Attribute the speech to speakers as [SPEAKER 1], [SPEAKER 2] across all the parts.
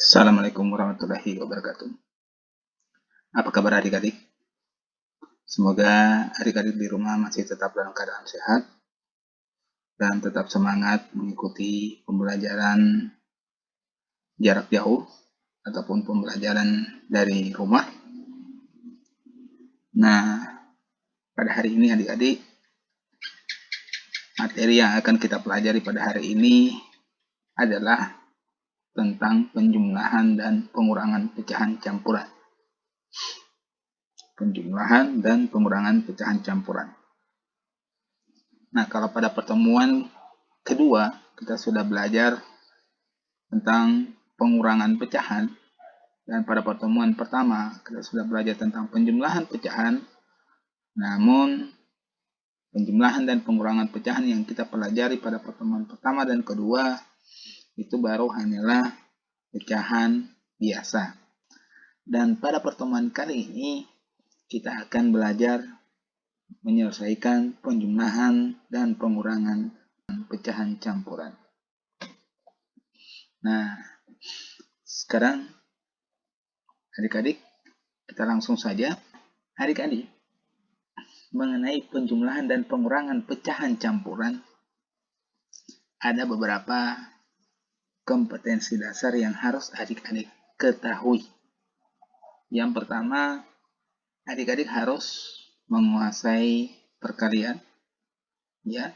[SPEAKER 1] Assalamualaikum warahmatullahi wabarakatuh. Apa kabar adik-adik? Semoga adik-adik di rumah masih tetap dalam keadaan sehat dan tetap semangat mengikuti pembelajaran jarak jauh ataupun pembelajaran dari rumah. Nah, pada hari ini adik-adik, materi yang akan kita pelajari pada hari ini adalah tentang penjumlahan dan pengurangan pecahan campuran. Penjumlahan dan pengurangan pecahan campuran. Nah, kalau pada pertemuan kedua kita sudah belajar tentang pengurangan pecahan, dan pada pertemuan pertama kita sudah belajar tentang penjumlahan pecahan. Namun penjumlahan dan pengurangan pecahan yang kita pelajari pada pertemuan pertama dan kedua itu baru hanyalah pecahan biasa. Dan pada pertemuan kali ini kita akan belajar menyelesaikan penjumlahan dan pengurangan pecahan campuran. Nah, sekarang adik-adik, kita langsung saja. Adik-adik, mengenai penjumlahan dan pengurangan pecahan campuran, ada beberapa kompetensi dasar yang harus adik-adik ketahui. Yang pertama, adik-adik harus menguasai perkalian. Ya,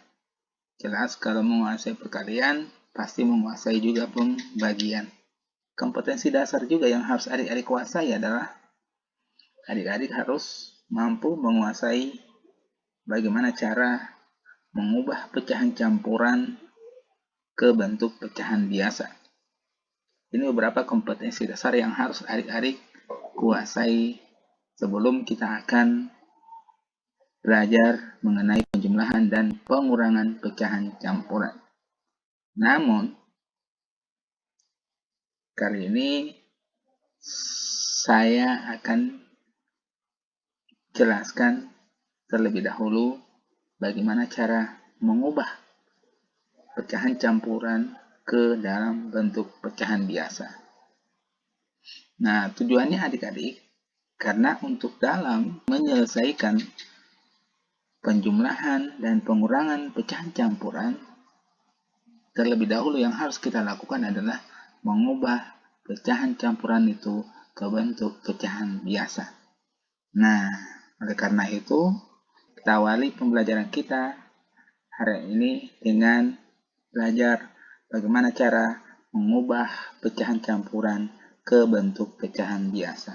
[SPEAKER 1] jelas kalau menguasai perkalian, pasti menguasai juga pembagian. Kompetensi dasar juga yang harus adik-adik kuasai adalah adik-adik harus mampu menguasai bagaimana cara mengubah pecahan campuran ke bentuk pecahan biasa. Ini beberapa kompetensi dasar yang harus adik-adik kuasai sebelum kita akan belajar mengenai penjumlahan dan pengurangan pecahan campuran. Namun, kali ini saya akan jelaskan terlebih dahulu bagaimana cara mengubah pecahan campuran ke dalam bentuk pecahan biasa. Nah, tujuannya adik-adik, karena untuk dalam menyelesaikan penjumlahan dan pengurangan pecahan campuran, terlebih dahulu yang harus kita lakukan adalah mengubah pecahan campuran itu ke bentuk pecahan biasa. Nah, oleh karena itu, kita awali pembelajaran kita hari ini dengan belajar bagaimana cara mengubah pecahan campuran ke bentuk pecahan biasa.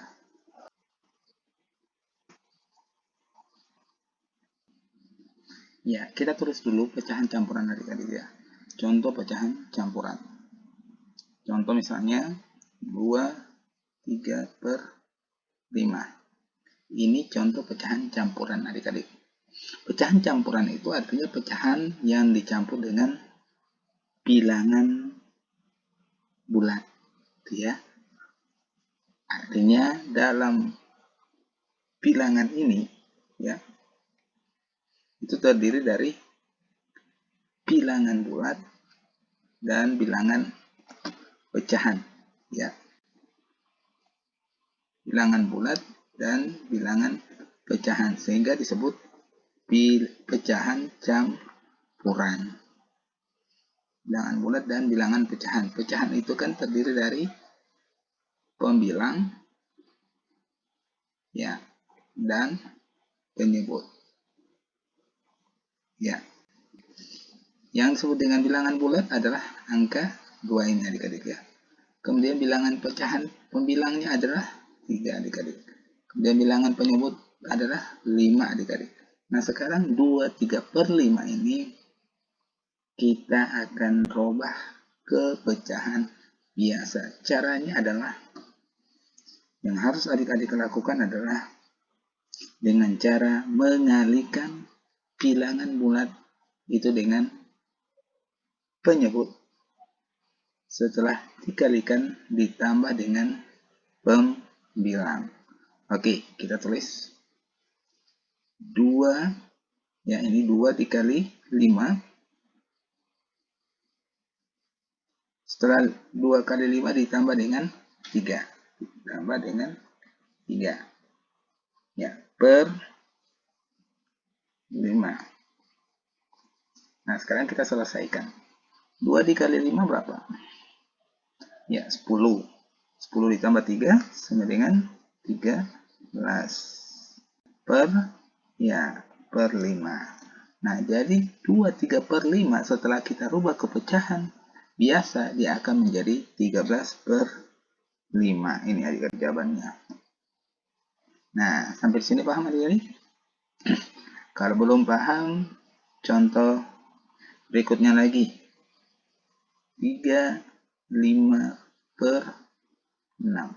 [SPEAKER 1] Ya, kita tulis dulu pecahan campuran adik-adik ya. Contoh pecahan campuran. Contoh misalnya 2/3/5. Ini contoh pecahan campuran adik-adik. Pecahan campuran itu artinya pecahan yang dicampur dengan bilangan bulat, ya. Artinya dalam bilangan ini, ya, itu terdiri dari bilangan bulat dan bilangan pecahan, ya. Bilangan bulat dan bilangan pecahan, sehingga disebut pecahan campuran. Bilangan bulat dan bilangan pecahan. Pecahan itu kan terdiri dari pembilang, ya, dan penyebut, ya. Yang disebut dengan bilangan bulat adalah angka 2 ini adik-adik ya. Kemudian bilangan pecahan, pembilangnya adalah 3 adik-adik. Kemudian bilangan penyebut adalah 5 adik-adik. Nah, sekarang 2/3/5 ini kita akan robah ke pecahan biasa. Caranya adalah, yang harus adik-adik lakukan adalah dengan cara mengalihkan bilangan bulat itu dengan penyebut. Setelah dikalikan ditambah dengan pembilang. Oke, kita tulis 2, ya, ini 2 dikali 5. Setelah 2 kali 5 ditambah dengan 3. Ditambah dengan 3. Ya, per 5. Nah, sekarang kita selesaikan. 2 dikali 5 berapa? Ya, 10. 10 ditambah 3 sama dengan 13. Per 5. Nah, jadi 23 per 5 setelah kita rubah ke pecahan biasa, dia akan menjadi 13 per 5. Ini adik-adik jawabannya. Nah, sampai sini paham adik-adik? Kalau belum paham, contoh berikutnya lagi. 3, 5 per 6.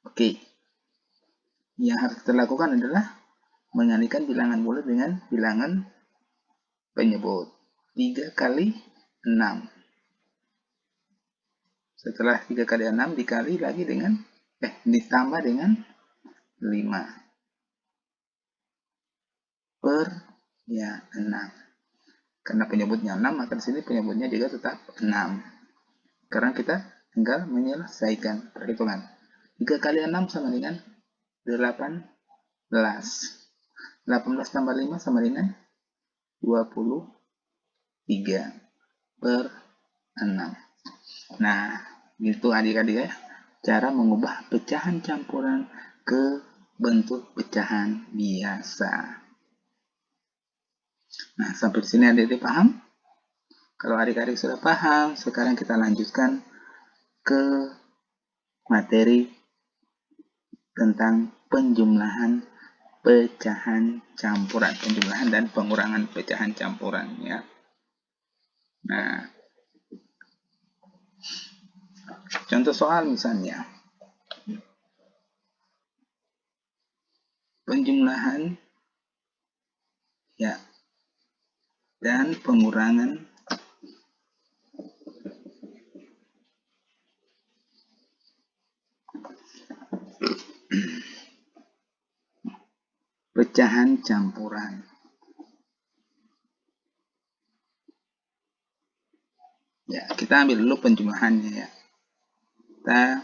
[SPEAKER 1] Oke. Yang harus kita lakukan adalah mengalihkan bilangan bulat dengan bilangan penyebut. 3 kali 6. Setelah 3 kali 6 dikali lagi dengan ditambah dengan 5 per 6. Karena penyebutnya 6, maka di sini penyebutnya juga tetap 6. Sekarang kita tinggal menyelesaikan perhitungan. 3 kali 6 sama dengan 18. 18 tambah 5 sama dengan 23 per 6. Nah, itu adik-adik ya, cara mengubah pecahan campuran ke bentuk pecahan biasa. Nah, sampai di sini adik-adik paham? Kalau adik-adik sudah paham, sekarang kita lanjutkan ke materi tentang penjumlahan pecahan campuran, penjumlahan dan pengurangan pecahan campuran ya. Nah, contoh soal misalnya penjumlahan ya dan pengurangan pecahan campuran. Ya, kita ambil dulu penjumlahannya ya. Kita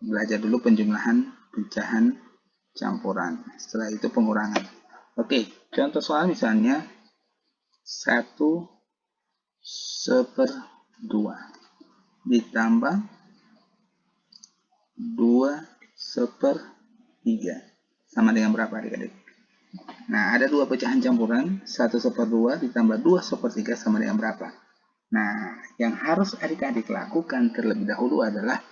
[SPEAKER 1] belajar dulu penjumlahan pecahan campuran. Setelah itu pengurangan. Oke, contoh soal misalnya 1/2 ditambah 2/3 sama dengan berapa adik-adik? Nah, ada dua pecahan campuran, 1/2 ditambah 2/3 sama dengan berapa? Nah, yang harus adik-adik lakukan terlebih dahulu adalah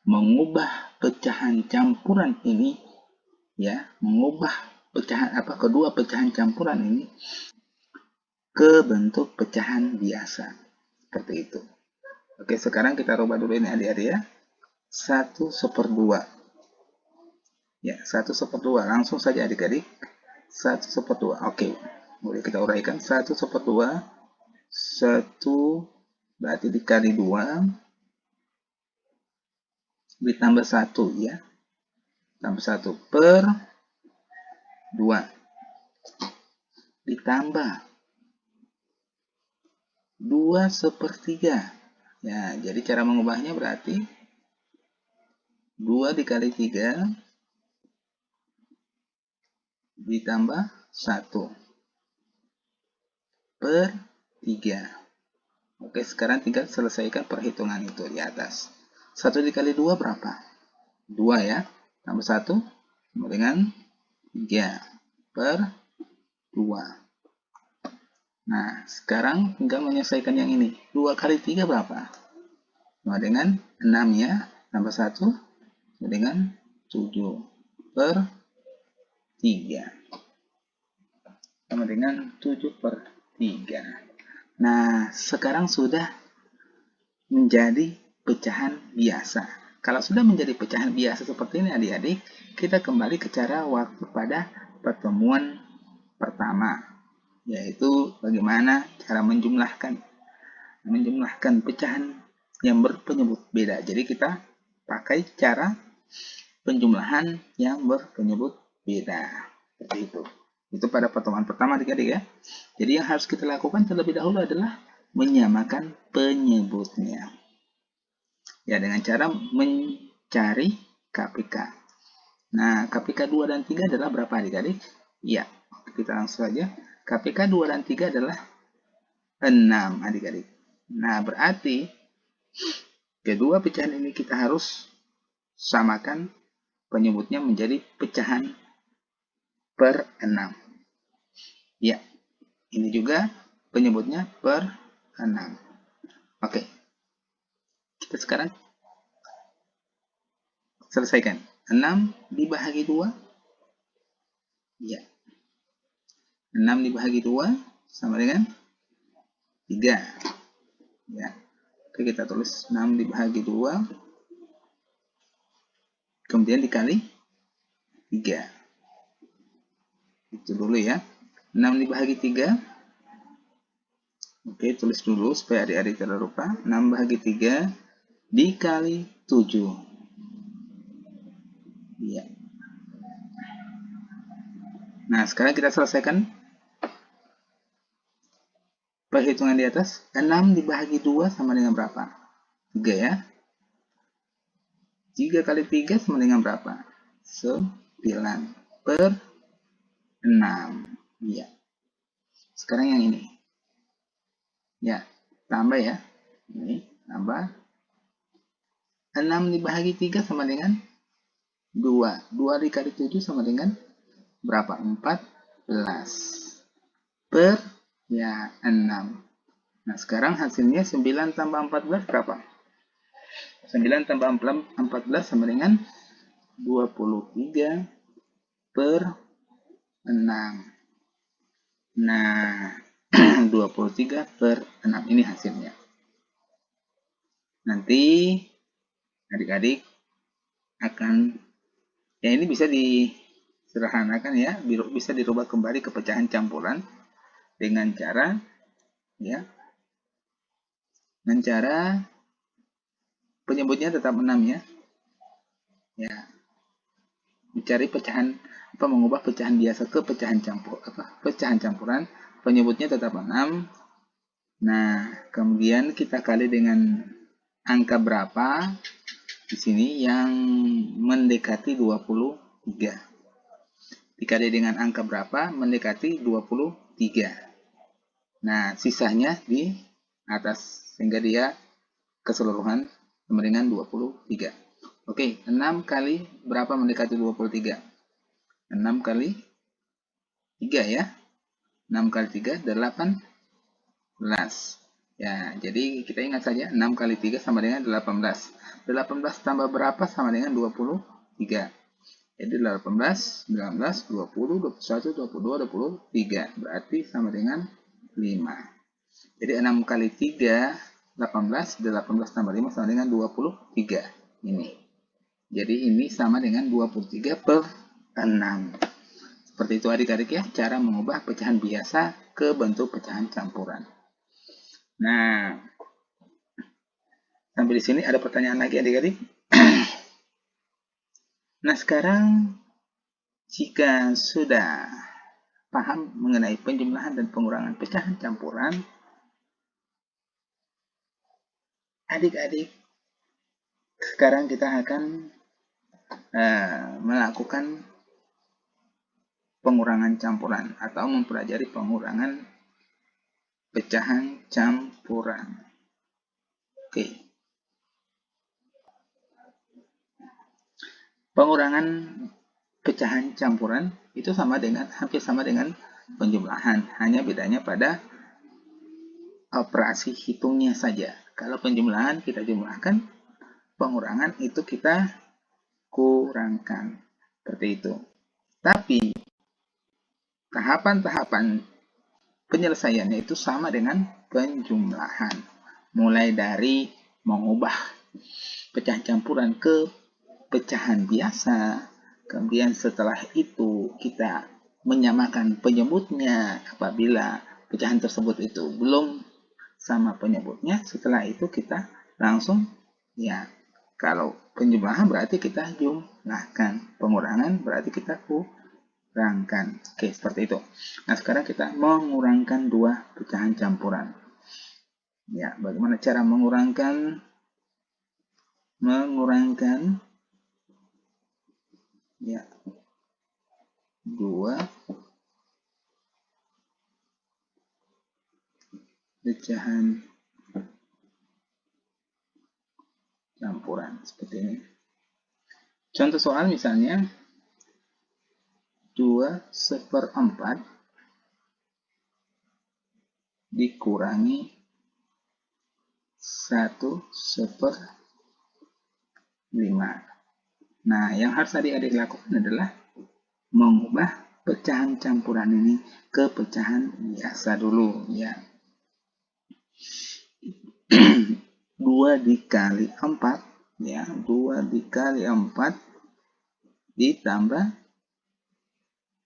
[SPEAKER 1] mengubah pecahan campuran ini ya, mengubah kedua pecahan campuran ini ke bentuk pecahan biasa. Seperti itu. Oke, sekarang kita rubah dulu ini adik-adik ya. 1/2. Ya, 1/2. Langsung saja adik-adik. 1/2. Oke. Boleh kita uraikan. 1/2. 1 berarti dikali 2 ditambah 1 ya. Tambah 1 per 2 ditambah 2/3. Ya, jadi cara mengubahnya berarti 2 dikali 3 ditambah 1 per 3. Oke, sekarang tinggal selesaikan perhitungan itu di atas. 1 dikali 2 berapa? 2 ya. Tambah 1 sama dengan 3 per 2. Nah, sekarang tinggal menyelesaikan yang ini. 2 kali 3 berapa? Sama dengan 6 ya. Tambah 1 sama dengan 7 per 3. Sama dengan 7 per 3. Nah, sekarang sudah menjadi pecahan biasa. Kalau sudah menjadi pecahan biasa seperti ini adik-adik, kita kembali ke cara waktu pada pertemuan pertama, yaitu bagaimana cara menjumlahkan pecahan yang berpenyebut beda. Jadi kita pakai cara penjumlahan yang berpenyebut beda. Seperti itu. Itu pada pertemuan pertama adik-adik ya. Jadi yang harus kita lakukan terlebih dahulu adalah menyamakan penyebutnya. Ya, dengan cara mencari KPK. Nah, KPK 2 dan 3 adalah berapa adik-adik? Ya, kita langsung saja. KPK 2 dan 3 adalah 6 adik-adik. Nah, berarti kedua pecahan ini kita harus samakan penyebutnya menjadi pecahan per 6. Ya, ini juga penyebutnya per 6. Oke, kita sekarang selesaikan. 6 dibagi 2. Ya, 6 dibagi 2 sama dengan 3. Ya. Oke, kita tulis 6 dibagi 2. Kemudian dikali 3. Itu dulu ya. 6 dibagi 3. Oke, tulis dulu supaya adik-adik tidak lupa. 6 bagi 3 dikali 7. Ya. Nah, sekarang kita selesaikan perhitungan di atas. 6 dibagi 2 sama dengan berapa? 3 ya. 3 kali 3 sama dengan berapa? 9 per 6. Ya. Sekarang yang ini. Ya, tambah ya. Ini tambah. 6 dibagi 3 sama dengan 2. 2 dikali 7 sama dengan berapa? 14. Per ya 6. Nah, sekarang hasilnya 9 tambah 14 berapa? 9 tambah 14 sama dengan 23 per 6. Nah, 23 per 6 ini hasilnya. Nanti adik-adik akan, ya ini bisa disederhanakan ya, bisa dirubah kembali ke pecahan campuran dengan cara ya, dengan cara penyebutnya tetap 6 ya. Ya, mencari pecahan mengubah pecahan biasa ke pecahan campuran, penyebutnya tetap 6. Nah, kemudian kita kali dengan angka berapa di sini yang mendekati 23. Dikali dengan angka berapa mendekati 23. Nah, sisanya di atas sehingga dia keseluruhan sama dengan 23. Oke, 6 kali berapa mendekati 23? 6 kali 3 ya. 6 kali 3, 18. Ya, jadi kita ingat saja 6 kali 3 sama dengan 18. 18 tambah berapa sama dengan 23. Jadi 18, 19, 20, 21, 22, 23. Berarti sama dengan 5. Jadi 6 kali 3, 18. 18 tambah 5 sama dengan 23. Ini. Jadi ini sama dengan 23 per 6. Seperti itu adik-adik ya, cara mengubah pecahan biasa ke bentuk pecahan campuran. Nah, sampai di sini ada pertanyaan lagi adik-adik? Nah, sekarang jika sudah paham mengenai penjumlahan dan pengurangan pecahan campuran, adik-adik, sekarang kita akan melakukan pengurangan campuran atau mempelajari pengurangan pecahan campuran. Oke. Pengurangan pecahan campuran itu hampir sama dengan penjumlahan, hanya bedanya pada operasi hitungnya saja. Kalau penjumlahan kita jumlahkan, pengurangan itu kita kurangkan. Seperti itu. Tapi tahapan-tahapan penyelesaiannya itu sama dengan penjumlahan. Mulai dari mengubah pecahan campuran ke pecahan biasa. Kemudian setelah itu kita menyamakan penyebutnya apabila pecahan tersebut itu belum sama penyebutnya. Setelah itu kita langsung ya, kalau penjumlahan berarti kita jumlahkan, pengurangan berarti kita kurangkan. Oke, seperti itu. Nah, sekarang kita mengurangkan dua pecahan campuran. Ya, bagaimana cara mengurangkan mengurangkan ya 2 pecahan campuran seperti ini. Contoh soal misalnya 2/4 dikurangi 1/5. Nah, yang harus adik-adik lakukan adalah mengubah pecahan campuran ini ke pecahan biasa dulu ya. 2 dikali 4 ya, 2 dikali 4 ditambah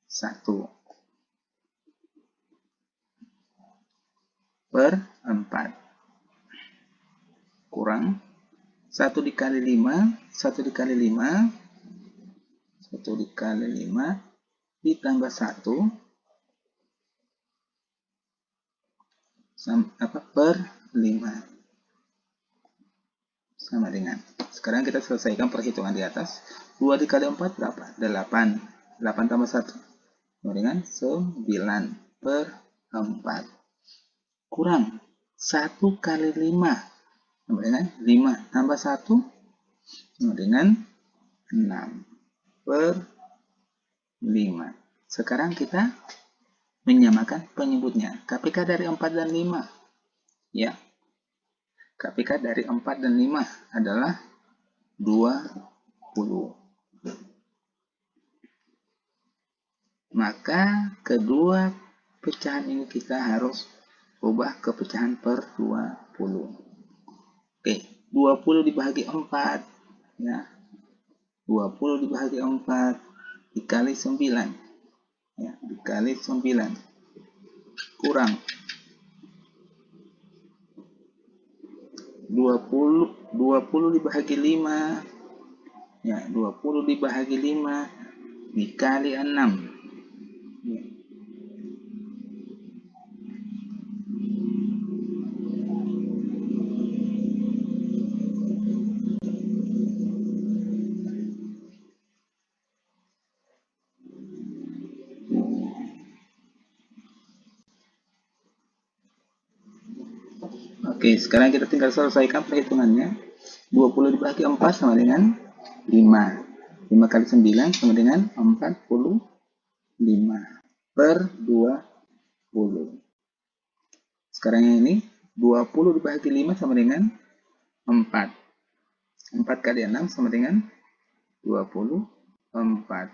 [SPEAKER 1] 1 per 4 kurang 1 dikali 5, 1 dikali 5, 1 dikali 5 ditambah 1 per 5 sama dengan. Sekarang kita selesaikan perhitungan di atas. 2 dikali 4 berapa? 8. 8 tambah 1 sama dengan 9 per 4 kurang 1 kali 5 sama dengan 5 tambah 1 sama dengan 6 per 5. Sekarang kita menyamakan penyebutnya. KPK dari 4 dan 5 ya. KPK dari 4 dan 5 adalah 20. Maka kedua pecahan ini kita harus ubah ke pecahan per 20. Oke, 20 dibagi 4 ya. 20 dibagi 4 dikali 9 ya, dikali 9 kurang 20 dibagi 5 ya, 20 dibagi 5 dikali 6 ya. Oke, sekarang kita tinggal selesaikan perhitungannya. 20 dibagi 4 sama dengan 5. 5 kali 9 sama dengan 45 per 20. Sekarang yang ini 20 dibagi 5 sama dengan 4. 4 kali 6 sama dengan 24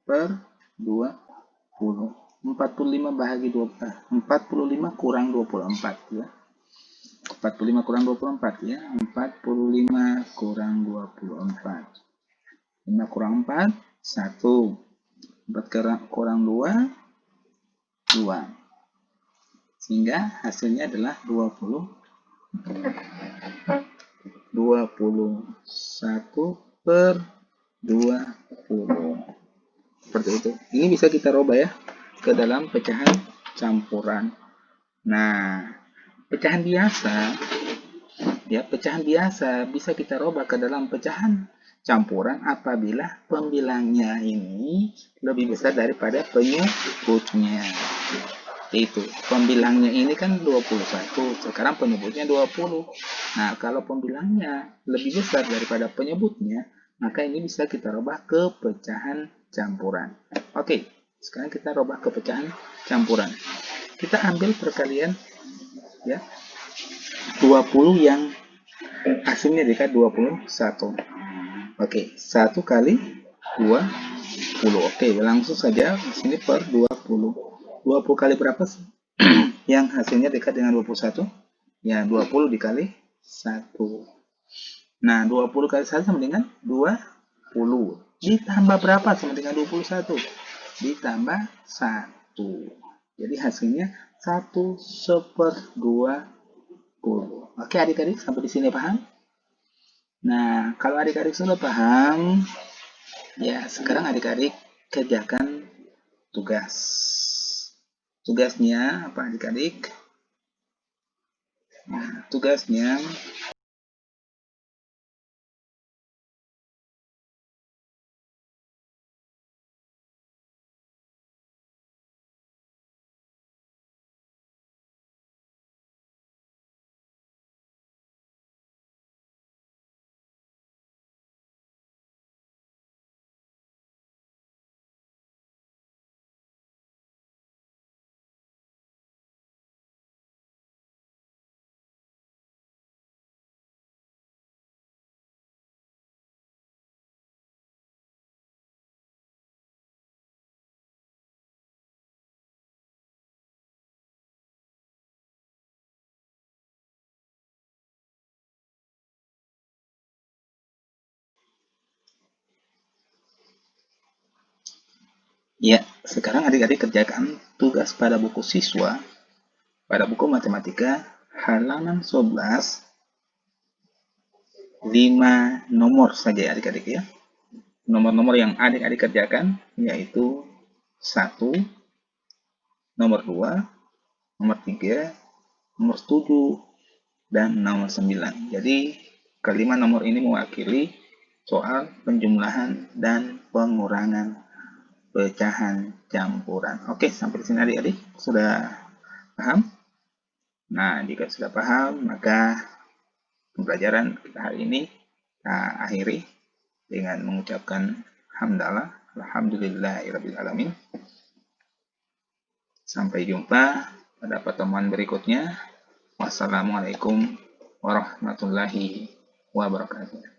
[SPEAKER 1] per 20. 45 bahagi 20. 45 kurang 24 ya. 45 kurang 24 ya. 45 kurang 24. 5 kurang 4, 1. 4 kurang 2, 2. Sehingga hasilnya adalah 21 per 20. Seperti itu. Ini bisa kita rubah ya ke dalam pecahan campuran. Nah, pecahan biasa ya, pecahan biasa bisa kita rubah ke dalam pecahan campuran apabila pembilangnya ini lebih besar daripada penyebutnya. Itu pembilangnya ini kan 21, sekarang penyebutnya 20. Nah, kalau pembilangnya lebih besar daripada penyebutnya, maka ini bisa kita rubah ke pecahan campuran. Oke, sekarang kita rubah ke pecahan campuran. Kita ambil perkalian ya, 20 yang hasilnya dekat 21. Oke, 1 kali 20. Oke, langsung saja di sini per 20. 20 kali berapa sih? Yang hasilnya dekat dengan 21? Ya, 20 dikali 1. Nah, 20 kali 1 sama dengan 20. Ditambah berapa sama dengan 21? Ditambah 1. Jadi hasilnya 1/20. Oke adik-adik, sampai di sini paham? Nah, kalau adik-adik sudah paham, ya sekarang adik-adik kerjakan tugas. Tugasnya apa adik-adik? Nah, tugasnya Ya, sekarang adik-adik kerjakan tugas pada buku siswa, pada buku matematika, halaman 11, 5 nomor saja ya adik-adik ya. Nomor-nomor yang adik-adik kerjakan yaitu 1, nomor 2, nomor 3, nomor 7, dan nomor 9. Jadi, kelima nomor ini mewakili soal penjumlahan dan pengurangan pecahan campuran. Oke, sampai di sini adik-adik sudah paham? Nah, jika sudah paham, maka pembelajaran kita hari ini kita akhiri dengan mengucapkan hamdalah, alhamdulillahirabbil alamin. Sampai jumpa pada pertemuan berikutnya. Wassalamualaikum warahmatullahi wabarakatuh.